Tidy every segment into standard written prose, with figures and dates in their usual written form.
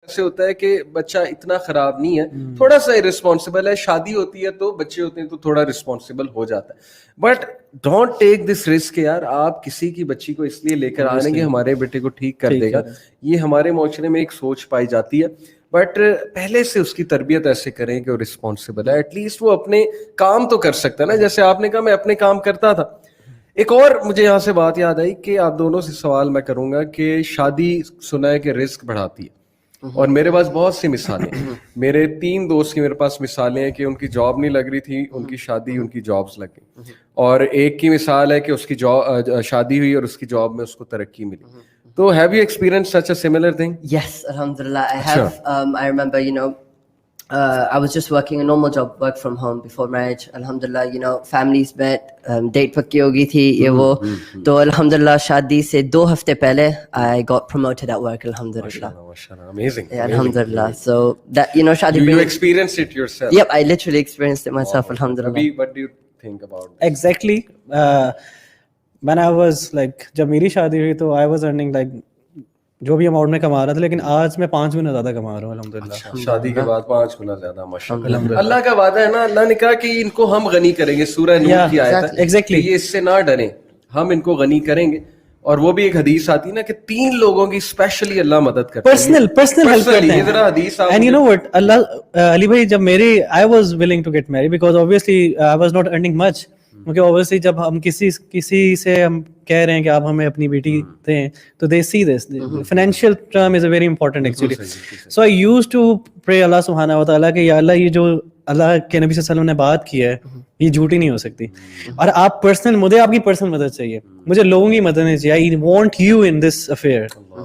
سے ہوتا ہے کہ بچہ اتنا خراب نہیں ہے, تھوڑا سا irresponsible ہے, شادی ہوتی ہے تو بچے ہوتے ہیں تو تھوڑا رسپانسبل ہو جاتا ہے. But don't take this risk یار, آپ کسی کی بچی کو اس لیے لے کر آ رہے ہیں کہ ہمارے بیٹے کو ٹھیک کر دے گا. یہ ہمارے معاشرے میں ایک سوچ پائی جاتی ہے, بٹ پہلے سے اس کی تربیت ایسے کریں کہ وہ رسپانسبل ہے, ایٹ لیسٹ وہ اپنے کام تو کر سکتا ہے نا. جیسے آپ نے کہا میں اپنے کام کرتا تھا. ایک اور مجھے یہاں سے بات یاد آئی کہ آپ دونوں سے سوال میں کروں گا کہ شادی سنا ہے کہ رزق بڑھاتی ہے, اور میرے پاس بہت سی مثالیں, میرے 3 دوست کی میرے پاس مثالیں ہیں کہ ان کی جاب نہیں لگ رہی تھی, ان کی شادی, ان کی جابس لگ گئی, اور ایک کی مثال ہے کہ اس کی شادی ہوئی اور اس کی جاب میں اس کو ترقی ملی. تو have you experienced such a similar thing? Yes, alhamdulillah, I have. I remember, I was just working a normal job, work from home before marriage. Alhamdulillah, families met, date pakki ho gayi thi, ye wo. To alhamdulillah, shadi se 2 hafte pehle, I got promoted at work, alhamdulillah. MashaAllah, amazing. Yeah, alhamdulillah. So that, shadi you experienced it yourself? Yep, I literally experienced it myself, alhamdulillah. Abhi, what do you think about this? Exactly. When I was like, جب میری شادی ہوئی تو I was earning like جو بھی amount میں کما رہا تھا, لیکن آج میں 5 گنا زیادہ کما رہا ہوں الحمدللہ. شادی کے بعد 5 گنا زیادہ, ماشاءاللہ. اللہ کا وعدہ ہے نا, اللہ نے کہا کہ ان کو ہم غنی کریں گے, سورہ نور کی آیت ہے. Exactly. یہ اس سے نہ ڈریں, ہم ان کو غنی کریں گے. اور وہ بھی ایک حدیث آتی نا کہ 3 لوگوں کی اسپیشلی اللہ مدد کرتا ہے, پرسنل ہیلپ کرتے ہیں. یہ ذرا حدیث آپ, اینڈ یو نو وٹ, اللہ علی بھائی, جب میری I was willing to get married because obviously I was not earning much. کیونکہ obviously جب ہم کسی سے ہم کہہ رہے ہیں کہ آپ ہمیں اپنی بیٹی دیں, تو they see this financial term is a very important actually. So I used to pray Allah subhanahu wa ta'ala کہ یا اللہ, یہ جو اللہ کے نبی صلی اللہ علیہ وسلم نے بات کی ہے یہ جھوٹی نہیں ہو سکتی, اور آپ مجھے آپ کی پرسنل مدد چاہیے, مجھے لوگوں کی مدد نہیں چاہیے. I want you in this affair,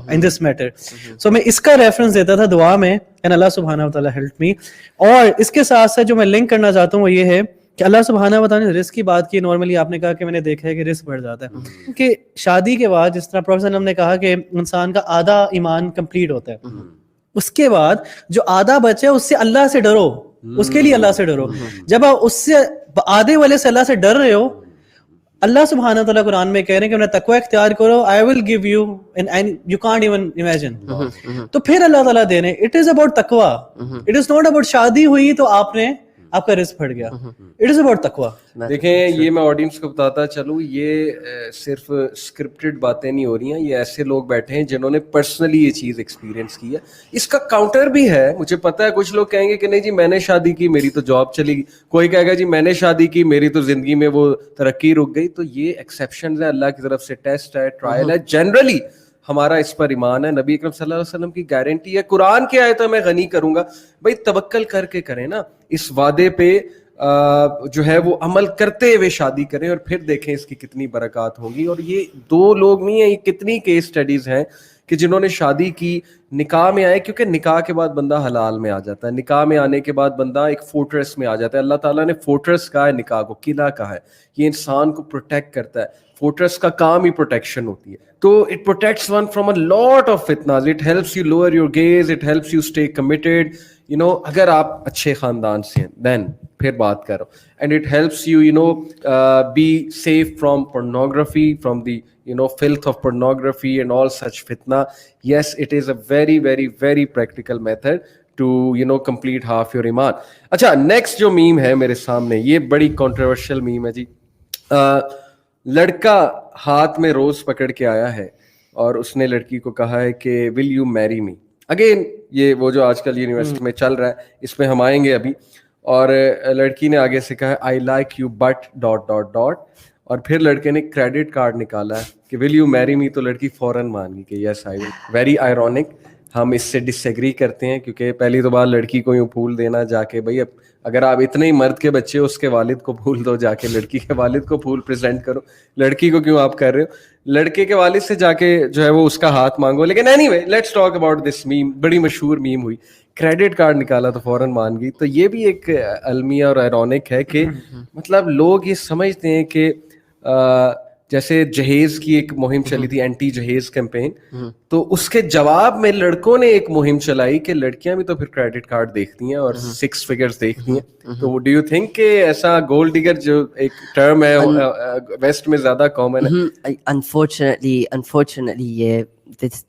in this matter. So میں اس کا ریفرنس دیتا تھا دعا میں, and Allah subhanahu wa ta'ala helped me. اور اس کے ساتھ ساتھ جو میں لنک کرنا چاہتا ہوں وہ یہ ہے کہ اللہ سبحانہ و تعالیٰ نے رزق کی بات کی. نارملی آپ نے کہا کہ میں نے دیکھا ہے کہ رزق بڑھ جاتا ہے, کہ شادی کے بعد جس طرح پروفیسر صلی اللہ علیہ وسلم نے کہا کہ انسان کا آدھا ایمان کمپلیٹ ہوتا ہے, اس کے بعد جو آدھا بچے اس سے اللہ سے ڈرو, اس کے لیے اللہ سے ڈرو. جب آپ اس سے آدھے والے سے اللہ سے ڈر رہے ہو, اللہ سبحانہ و تعالیٰ قرآن میں کہہ رہے ہیں کہ انہیں تقوی اختیار کرو, I will give you and you can't even imagine. تو پھر اللہ تعالیٰ دے رہے ہیں, it is about تقوی, it is not about شادی ہوئی تو آپ کا رزق بڑھ گیا. اٹ از اباؤٹ تقویٰ. دیکھیں, یہ میں آڈینس کو بتاتا چلوں, یہ صرف اسکرپٹڈ باتیں نہیں ہو رہی ہیں, یہ ایسے لوگ بیٹھے ہیں جنہوں نے پرسنلی یہ چیز ایکسپیرینس کی ہے. اس کا کاؤنٹر بھی ہے, مجھے پتا ہے کچھ لوگ کہیں گے کہ نہیں جی میں نے شادی کی میری تو جاب چلی گئی, کوئی کہے گا جی میں نے شادی کی میری تو زندگی میں وہ ترقی رک گئی. تو یہ ایکسیپشنز ہے, اللہ کی طرف سے ٹیسٹ ہے, ٹرائل ہے. جنرلی ہمارا اس پر ایمان ہے, نبی اکرم صلی اللہ علیہ وسلم کی گارنٹی ہے, قرآن کی آیت ہے میں غنی کروں گا. بھائی توکل کر کے کریں نا, اس وعدے پہ جو ہے وہ عمل کرتے ہوئے شادی کریں, اور پھر دیکھیں اس کی کتنی برکات ہوں گی. اور یہ 2 لوگ نہیں ہیں, یہ کتنی کیس سٹڈیز ہیں کہ جنہوں نے شادی کی, نکاح میں آئے, کیونکہ نکاح کے بعد بندہ حلال میں آ جاتا ہے, نکاح میں آنے کے بعد بندہ ایک فورٹریس میں آ جاتا ہے. اللہ تعالیٰ نے فورٹریس کہا ہے نکاح کو, قلعہ کہا ہے, یہ انسان کو پروٹیکٹ کرتا ہے. فورٹریس کا کام ہی پروٹیکشن ہوتی ہے, تو it protects one from a lot of فتناز. It helps you lower your gaze, it helps you stay committed. اگر آپ اچھے خاندان سے ہیں دین پھر بات کرو, and it helps you be safe from pornography, from the filth of pornography and all such fitna. Yes, it is a very very very practical method to complete half your iman. اچھا, next جو میم ہے میرے سامنے, یہ بڑی controversial میم ہے جی. لڑکا ہاتھ میں روز پکڑ کے آیا ہے اور اس نے لڑکی کو کہا ہے کہ ول یو میری می. اگین یہ وہ جو آج کل یونیورسٹی میں چل رہا ہے, اس میں ہم آئیں گے ابھی. اور لڑکی نے آگے سے کہا آئی لائک یو بٹ ... اور پھر لڑکے نے کریڈٹ کارڈ نکالا ہے کہ ول یو میری می, تو لڑکی فوراً مان گئی کہ یس آئی ول. Very ironic. ہم اس سے ڈس ایگری کرتے ہیں, کیونکہ پہلی تو بات لڑکی کو یوں پھول دینا جا کے, بھائی اب اگر آپ اتنے ہی مرد کے بچے اس کے والد کو پھول دو, جا کے لڑکی کے والد کو پھول پریزنٹ کرو, لڑکی کو کیوں آپ کر رہے ہو؟ لڑکے کے والد سے جا کے جو ہے وہ اس کا ہاتھ مانگو. لیکن anyway let's talk about this meme. بڑی مشہور میم ہوئی, کریڈٹ کارڈ نکالا تو فوراً مان گئی. تو یہ بھی ایک المیہ اور آئرونک ہے کہ مطلب لوگ یہ سمجھتے ہیں کہ جیسے جہیز کی ایک مہم چلی تھی, اینٹی جہیز کیمپین, تو اس کے جواب میں لڑکوں نے ایک مہم چلائی کہ لڑکیاں بھی تو پھر کریڈٹ کارڈ دیکھتی ہیں اور 6 فگرز دیکھتی ہیں. تو ڈو یو تھنک کہ ایسا گولڈ ڈگر جو ایک ٹرم ہے ویسٹ میں زیادہ کامن ہے؟ Unfortunately یہ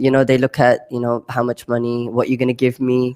You know, they look at, you know, how much money, what you're going to give me,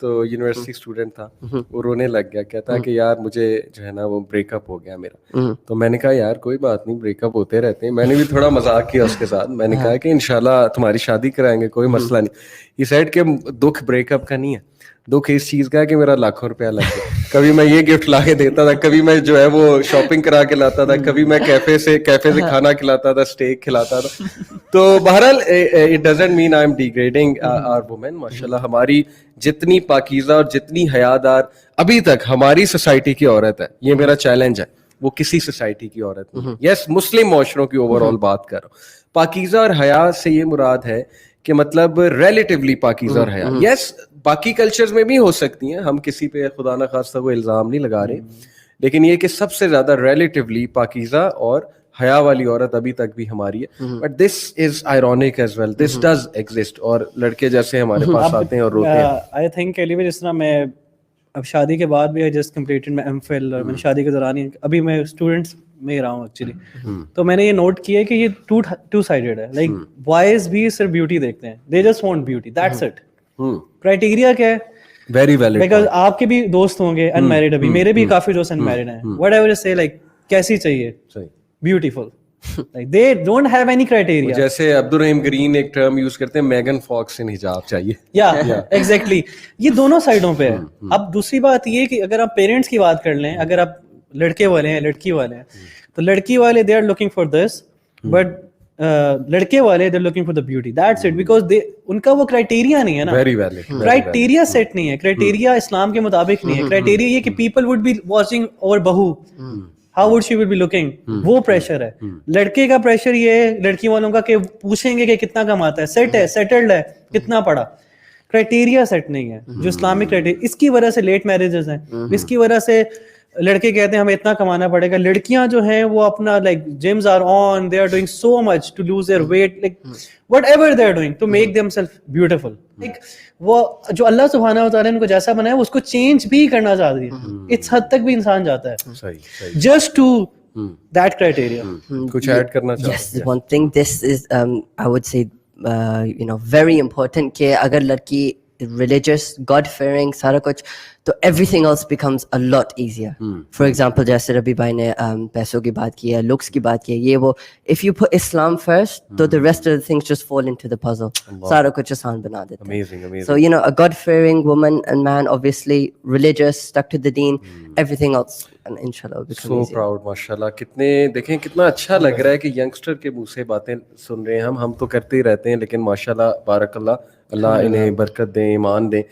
تو یونیورسٹی اسٹوڈنٹ تھا, وہ رونے لگ گیا, کہتا ہے کہ یار مجھے جو ہے نا وہ بریک اپ ہو گیا میرا. تو میں نے کہا یار کوئی بات نہیں, بریک اپ ہوتے رہتے ہیں. میں نے بھی تھوڑا مذاق کیا اس کے ساتھ, میں نے کہا کہ انشاءاللہ تمہاری شادی کرائیں گے, کوئی مسئلہ نہیں. یہ سیٹ کہ دکھ بریک اپ کا نہیں ہے, دکھ اس چیز کا ہے کہ میرا لاکھوں روپیہ لگ گیا. کبھی میں یہ گفٹ لا کے دیتا تھا, کبھی میں جو ہے وہ شاپنگ کرا کے لاتا تھا, کبھی میں کیفے سے کھانا کھلاتا تھا, اسٹیک کھلاتا تھا. تو بہرحال it doesn't mean I am degrading our women. ماشاءاللہ ہماری جتنی پاکیزہ اور جتنی حیادار ابھی تک ہماری سوسائٹی کی عورت ہے, یہ میرا چیلنج ہے, وہ کسی سوسائٹی کی عورت نہیں. یس, مسلم معاشروں کی اوور آل بات کر رہا ہوں. پاکیزہ اور حیا سے یہ مراد ہے کہ مطلب ریلیٹیولی پاکیزہ اور حیا. یس, باقی کلچرز میں بھی ہو سکتی ہیں, ہم کسی پہ خدا نہ خواستہ وہ الزام نہیں لگا رہے, لیکن یہ کہ سب سے زیادہ ریلیٹیولی پاکیزہ اور حیا والی عورت ابھی تک بھی ہماری ہے. But this is ironic as well, this does exist. اور لڑکے جیسے ہمارے پاس آتے ہیں اور روتے ہیں. آئی تھنک علی بھائی جس طرح میں اب شادی کے بعد بھی جسٹ کمپلیٹڈ میں ایم فل, اور میں نے شادی کے دوران ہی ابھی میں اسٹوڈنٹس میں ہی رہا ہوں ایکچولی, تو میں نے یہ نوٹ کیا ہے کہ یہ ٹو سائڈیڈ ہے. لائک بوائز بھی صرف بیوٹی دیکھتے ہیں, they just want beauty, that's it. Criteria کیا ہے؟ Very valid. بیکاز آپ کے بھی دوست ہوں گے ان میرڈ, ابھی میرے بھی کافی دوست ان میرڈ ہیں. وٹ ایور سے لائک کیسی چاہیے, beautiful, like they don't have any criteria. جیسے عبدالرحیم گرین ایک ٹرم یوز کرتے ہیں, میگن فاکس ان حجاب چاہیے. ایگزیکٹلی, یہ دونوں سائڈوں پہ ہے. اب دوسری بات یہ کہ اگر آپ پیرنٹس کی بات کر لیں, اگر آپ لڑکے والے ہیں لڑکی والے ہیں, تو لڑکی والے they are looking for this, but لڑکے والے they are looking for the beauty. That's it, because ان کا وہ کرائٹیریا نہیں ہے نا, ویری ویلڈ. کرائٹیریا سیٹ نہیں ہے, کرائٹیریا اسلام کے مطابق نہیں ہے. کرائٹیریا یہ کہ people would be watching over بہو, how would she will be looking, وہ پریشر ہے. لڑکے کا پریشر یہ ہے لڑکی والوں کا کہ پوچھیں گے کہ کتنا کماتا ہے, سیٹ ہے, سیٹلڈ ہے, کتنا پڑھا. کرائٹیریا سیٹ نہیں ہے جو اسلامک کرائٹیریا. اس کی وجہ سے لیٹ میرجز ہیں, اس کی وجہ سے لڑکے کہتے ہیں ہمیں اتنا کمانا پڑے گا. لڑکیاں جو ہیں وہ اپنا like gyms are on, they are doing so much to lose their weight, like whatever they are doing to make them self beautiful. Like وہ جو اللہ سبحانہ و تعالیٰ نے ان کو جیسا بنایا اس کو چینج بھی کرنا چاہتی ہے, اس حد تک بھی انسان جاتا ہے جسٹ ٹو دیٹ کرائٹیریا. کچھ ایڈ کرنا چاہتے Yes, one thing, this is I would say you know, very important کہ اگر لڑکی religious, God fearing, سارا کچھ, تو everything else becomes a lot easier. For example, جیسے ربی بھائی نے پیسوں کی بات کی ہے, looks کی بات کی ہے, یہ وہ, if you put Islam first, تو the rest of the things just fall into the puzzle. سارا کچھ آسان بنا دیتے ہیں. Amazing, amazing. So you know, a God fearing woman and man, obviously religious, stuck to the deen, everything else, and inshallah will become so easier. proud. ماشاءاللہ کتنے دیکھیں کتنا اچھا لگ رہا ہے کہ ینگسٹر کے منہ سے باتیں سن رہے ہیں. ہم تو کرتے ہی رہتے ہیں, لیکن ماشاءاللہ بارک اللہ, اللہ انہیں برکت دیں, ایمان دیں.